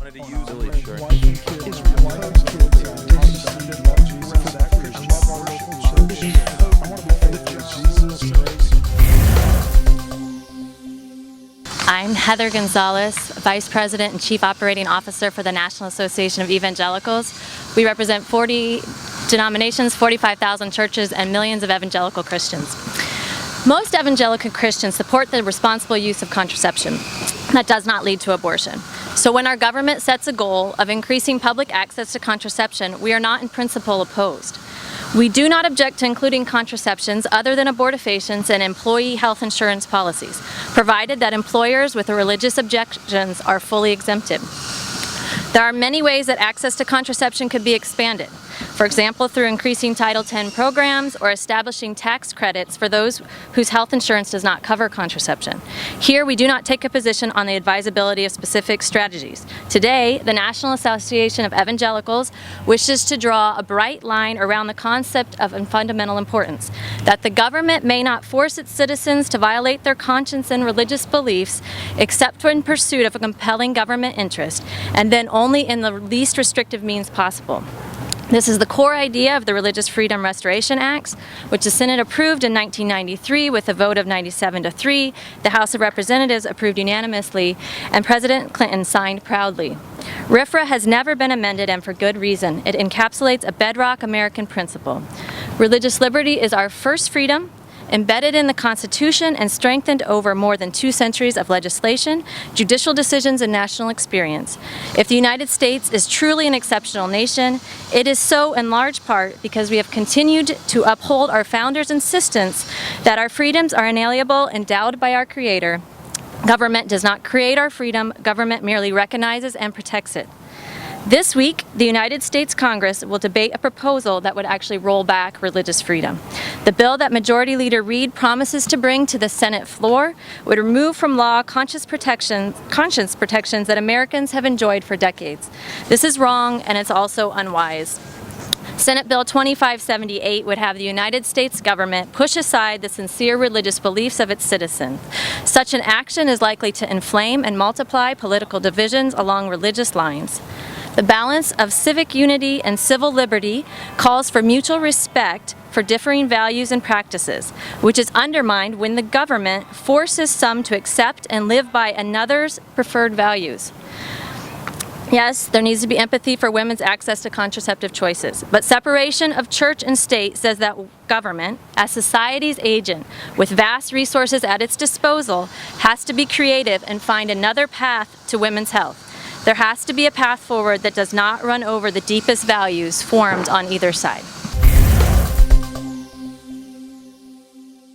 wanted to use Really sure. I'm Heather Gonzales, Vice President and Chief Operating Officer for the National Association of Evangelicals. We represent 40 denominations, 45,000 churches, and millions of evangelical Christians. Most evangelical Christians support the responsible use of contraception that does not lead to abortion. So when our government sets a goal of increasing public access to contraception, we are not in principle opposed. We do not object to including contraceptions other than abortifacients in employee health insurance policies, provided that employers with religious objections are fully exempted. There are many ways that access to contraception could be expanded. For example, through increasing Title X programs or establishing tax credits for those whose health insurance does not cover contraception. Here, we do not take a position on the advisability of specific strategies. Today, the National Association of Evangelicals wishes to draw a bright line around the concept of fundamental importance, that the government may not force its citizens to violate their conscience and religious beliefs except in pursuit of a compelling government interest, and then only in the least restrictive means possible. This is the core idea of the Religious Freedom Restoration Acts, which the Senate approved in 1993 with a vote of 97-3, the House of Representatives approved unanimously, and President Clinton signed proudly. RFRA has never been amended, and for good reason. It encapsulates a bedrock American principle. Religious liberty is our first freedom, embedded in the Constitution and strengthened over more than 2 centuries of legislation, judicial decisions, and national experience. If the United States is truly an exceptional nation, it is so in large part because we have continued to uphold our founders' insistence that our freedoms are inalienable, endowed by our Creator. Government does not create our freedom, government merely recognizes and protects it. This week, the United States Congress will debate a proposal that would actually roll back religious freedom. The bill that Majority Leader Reid promises to bring to the Senate floor would remove from law conscience protections that Americans have enjoyed for decades. This is wrong, and it's also unwise. Senate Bill 2578 would have the United States government push aside the sincere religious beliefs of its citizens. Such an action is likely to inflame and multiply political divisions along religious lines. The balance of civic unity and civil liberty calls for mutual respect for differing values and practices, which is undermined when the government forces some to accept and live by another's preferred values. Yes, there needs to be empathy for women's access to contraceptive choices, but separation of church and state says that government, as society's agent with vast resources at its disposal, has to be creative and find another path to women's health. There has to be a path forward that does not run over the deepest values formed on either side.